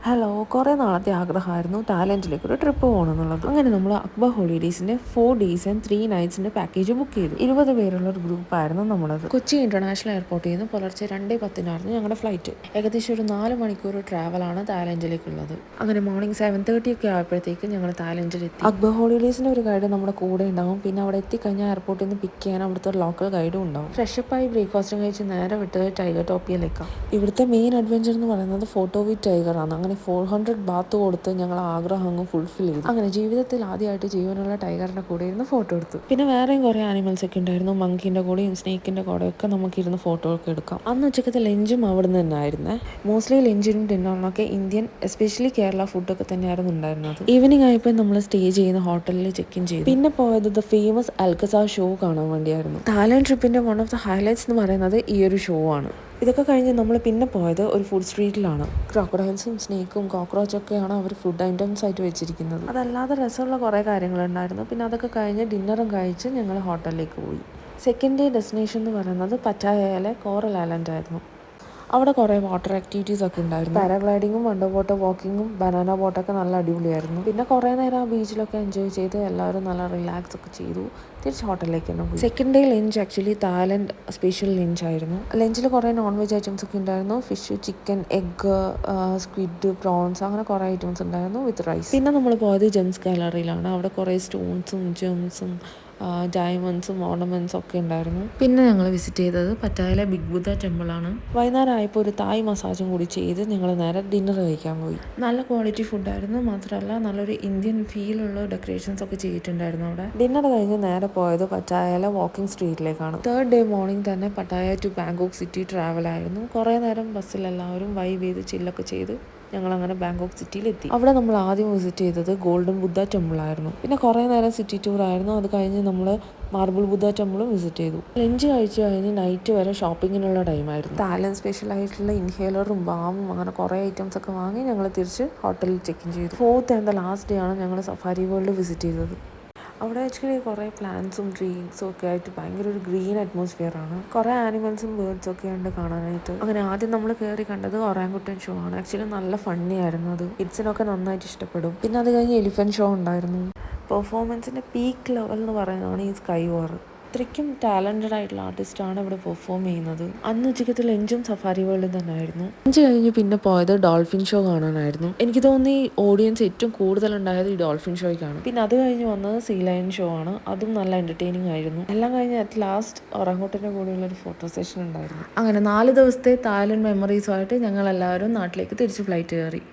Hello, കുറേ നാളത്തെ ആഗ്രഹമായിരുന്നു തായ്ലൻഡിലേക്ക് ഒരു ട്രിപ്പ് പോകണം എന്നുള്ളത്. അങ്ങനെ നമ്മൾ അക്ബർ ഹോളിഡേയ്സിന്റെ 4 days and 3 nights package book ചെയ്തു. 20 പേരുള്ള ഒരു ഗ്രൂപ്പായിരുന്നു നമ്മളത്. കൊച്ചി ഇന്റർനാഷണൽ എയർപോർട്ടിൽ നിന്ന് പുലർച്ചെ 2:10 ഞങ്ങളുടെ ഫ്ലൈറ്റ്. ഏകദേശം ഒരു 4 മണിക്കൂർ ട്രാവലാണ് തായ്ലൻഡിലേക്കുള്ളത്. അങ്ങനെ മോർണിംഗ് 7:30 ഒക്കെ ആയപ്പോഴത്തേക്ക് ഞങ്ങൾ തായ്ലൻഡിലെത്തി. അക്ബർ ഹോളിഡേയ്സിന്റെ ഒരു ഗൈഡ് നമ്മുടെ കൂടെ ഉണ്ടാവും. പിന്നെ അവിടെ എത്തിക്കഴിഞ്ഞാൽ എയർപോർട്ടിൽ നിന്ന് പിക്ക് ചെയ്യാൻ അവിടുത്തെ ഒരു ലോക്കൽ ഗൈഡും ഉണ്ടാവും. ഫ്രഷപ്പായി ബ്രേക്ക്ഫാസ്റ്റും കഴിച്ച് നേരെ വിട്ട് ടൈഗർ ടോപ്പിയിലേക്കാം. ഇവിടുത്തെ മെയിൻ അഡ്വഞ്ചർ എന്ന് പറയുന്നത് ഫോട്ടോ വിത്ത് ടൈഗർ ആണ്. അങ്ങനെ 400 ബാത്ത് കൊടുത്ത് ഞങ്ങൾ ആഗ്രഹം അങ്ങ് ഫുൾഫിൽ ചെയ്തു. അങ്ങനെ ജീവിതത്തിൽ ആദ്യമായിട്ട് ജീവനുള്ള ടൈഗറിന്റെ കൂടെ ഇരുന്ന് ഫോട്ടോ എടുത്തു. പിന്നെ വേറെയും കുറേ ആനിമൽസ് ഒക്കെ ഉണ്ടായിരുന്നു. മങ്കിന്റെ കൂടെയും സ്നേക്കിന്റെ കൂടെയും ഒക്കെ നമുക്കിരുന്ന് ഫോട്ടോ ഒക്കെ എടുക്കാം. അന്ന് ഉച്ചക്കത്തെ ലഞ്ചും അവിടെ നിന്ന് തന്നെ ആയിരുന്നേ. മോസ്റ്റ്ലി ലഞ്ചിനും ഡിന്നറിനൊക്കെ ഇന്ത്യൻ എസ്പെഷ്യലി കേരള ഫുഡൊക്കെ തന്നെയായിരുന്നു ഉണ്ടായിരുന്നത്. ഈവനിങ് ആയപ്പോൾ നമ്മൾ സ്റ്റേ ചെയ്യുന്ന ഹോട്ടലിൽ ചെക്ക് ഇൻ ചെയ്തു. പിന്നെ പോയത് ദ ഫേമസ് അൽക്കസാർ ഷോ കാണാൻ വേണ്ടിയായിരുന്നു. തായ്ലൻഡ് ട്രിപ്പിന്റെ വൺ ഓഫ് ദ ഹൈലൈറ്റ്സ് എന്ന് പറയുന്നത് ഈ ഒരു ഷോ ആണ്. ഇതൊക്കെ കഴിഞ്ഞ് നമ്മൾ പിന്നെ പോയത് ഒരു ഫുഡ് സ്ട്രീറ്റിലാണ്. ക്രോക്കഡൈൽസും സ്നേക്കും കോക്രോച്ചൊക്കെയാണ് അവർ ഫുഡ് ഐറ്റംസ് ആയിട്ട് വെച്ചിരിക്കുന്നത്. അതല്ലാതെ രസമുള്ള കുറേ കാര്യങ്ങളുണ്ടായിരുന്നു. പിന്നെ അതൊക്കെ കഴിഞ്ഞ് ഡിന്നറും കഴിച്ച് ഞങ്ങൾ ഹോട്ടലിലേക്ക് പോയി. സെക്കൻഡ് ഡേ ഡെസ്റ്റിനേഷൻ എന്ന് പറയുന്നത് പറ്റായയിലെ കോറൽ ഐലൻഡ് ആയിരുന്നു. അവിടെ കുറേ വാട്ടർ ആക്ടിവിറ്റീസ് ഒക്കെ ഉണ്ടായിരുന്നു. പാരാഗ്ലൈഡിങ്ങും അണ്ടർ വാട്ടർ വാക്കിങ്ങും ബനാന ബോട്ടൊക്കെ നല്ല അടിപൊളിയായിരുന്നു. പിന്നെ കുറേ നേരം ആ ബീച്ചിലൊക്കെ എൻജോയ് ചെയ്ത് എല്ലാവരും നല്ല റിലാക്സ് ഒക്കെ ചെയ്തു. തിരിച്ച് ഹോട്ടലിലേക്ക് തന്നെ പോയി. Second day lunch actually Thailand special lunch ആയിരുന്നു. ലഞ്ചിൽ കുറേ നോൺ വെജ് ഐറ്റംസ് ഒക്കെ ഉണ്ടായിരുന്നു. Fish, chicken, egg, squid, prawns, അങ്ങനെ കുറേ ഐറ്റംസ് ഉണ്ടായിരുന്നു വിത്ത് റൈസ്. പിന്നെ നമ്മൾ പോയത് ജെംസ് ഗാലറിയിലാണ്. അവിടെ കുറേ സ്റ്റോൺസും ജെംസും ഡയമണ്ട്സും ഓർണമെന്റ്സും ഒക്കെ ഉണ്ടായിരുന്നു. പിന്നെ ഞങ്ങൾ വിസിറ്റ് ചെയ്തത് പറ്റായയിലെ ബിഗ് ബുദ്ധ ടെമ്പിളാണ്. വൈകുന്നേരം ആയപ്പോൾ ഒരു തായ് മസാജും കൂടി ചെയ്ത് ഞങ്ങൾ നേരെ ഡിന്നർ കഴിക്കാൻ പോയി. നല്ല ക്വാളിറ്റി ഫുഡായിരുന്നു. മാത്രമല്ല നല്ലൊരു ഇന്ത്യൻ ഫീലുള്ള ഡെക്കറേഷൻസ് ഒക്കെ ചെയ്തിട്ടുണ്ടായിരുന്നു അവിടെ. ഡിന്നർ കഴിഞ്ഞ് നേരെ പോയത് പറ്റായയിലെ വാക്കിംഗ് സ്ട്രീറ്റിലേക്കാണ്. തേർഡ് ഡേ മോർണിംഗ് തന്നെ Pattaya to Bangkok city travel ആയിരുന്നു. കുറേ നേരം ബസ്സിൽ എല്ലാവരും വൈബ് ചെയ്ത് ചില്ലൊക്കെ ചെയ്ത് ഞങ്ങളങ്ങനെ ബാങ്കോക്ക് സിറ്റിയിലെത്തി. അവിടെ നമ്മൾ ആദ്യം വിസിറ്റ് ചെയ്തത് ഗോൾഡൻ ബുദ്ധ ടെമ്പിൾ ആയിരുന്നു. പിന്നെ കുറേ നേരം സിറ്റി ടൂർ ആയിരുന്നു. അത് കഴിഞ്ഞ് നമ്മൾ മാർബിൾ ബുദ്ധ ടെമ്പിളും വിസിറ്റ് ചെയ്തു. ലഞ്ച് കഴിച്ച് കഴിഞ്ഞ് നൈറ്റ് വരെ ഷോപ്പിങ്ങിനുള്ള ടൈമായിരുന്നു. തായ്ലൻഡ് സ്പെഷ്യൽ ആയിട്ടുള്ള ഇൻഹേലറും ബാമും അങ്ങനെ കുറേ ഐറ്റംസ് ഒക്കെ വാങ്ങി ഞങ്ങൾ തിരിച്ച് ഹോട്ടലിൽ ചെക്ക് ഇൻ ചെയ്തു. 4th ആൻഡ് ലാസ്റ്റ് ഡേ ആണ് ഞങ്ങൾ സഫാരി വേൾഡ് വിസിറ്റ് ചെയ്തത്. അവിടെ ആക്ച്വലി കുറേ പ്ലാന്റ്സും ട്രീസും ഒക്കെ ആയിട്ട് ഭയങ്കര ഒരു ഗ്രീൻ അറ്റ്മോസ്ഫിയർ ആണ്. കുറേ ആനിമൽസും ബേർഡ്സും ഒക്കെ ഉണ്ട് കാണാനായിട്ട്. അങ്ങനെ ആദ്യം നമ്മൾ കയറി കണ്ടത് ഒറാങ്കുട്ടൻ ഷോ ആണ്. ആക്ച്വലി നല്ല ഫണ്ണി ആയിരുന്നു. അത് കിഡ്സിനൊക്കെ നന്നായിട്ട് ഇഷ്ടപ്പെടും. പിന്നെ അത് കഴിഞ്ഞ് എലിഫന്റ് ഷോ ഉണ്ടായിരുന്നു. പെർഫോമൻസിന്റെ പീക്ക് ലെവൽ എന്ന് പറയുന്നതാണ് ഈ സ്കൈ വാർ. അത്രയ്ക്കും ടാലന്റഡ് ആയിട്ടുള്ള ആർട്ടിസ്റ്റാണ് ഇവിടെ പെർഫോം ചെയ്യുന്നത്. അന്ന് ഉച്ചയ്ക്കത്തെ ലഞ്ചും സഫാരി വേൾഡിൽ തന്നെ ആയിരുന്നു. ലഞ്ച് കഴിഞ്ഞ് പിന്നെ പോയത് ഡോൾഫിൻ ഷോ കാണാനായിരുന്നു. എനിക്ക് തോന്നി ഓഡിയൻസ് ഏറ്റവും കൂടുതൽ ഉണ്ടായത് ഈ ഡോൾഫിൻ ഷോയ്ക്കാണ്. പിന്നെ അത് കഴിഞ്ഞ് വന്നത് സീ ലയൺ ഷോ ആണ്. അതും നല്ല എന്റർടൈനിങ് ആയിരുന്നു. എല്ലാം കഴിഞ്ഞ് അറ്റ് ലാസ്റ്റ് ഒറാങ്കുട്ടൻ്റെ കൂടെയുള്ള ഒരു ഫോട്ടോ സെഷൻ ഉണ്ടായിരുന്നു. അങ്ങനെ 4 ദിവസത്തെ തായ്ലൻഡ് മെമ്മറീസുമായിട്ട് ഞങ്ങൾ എല്ലാവരും നാട്ടിലേക്ക് തിരിച്ച് ഫ്ലൈറ്റ് കയറി.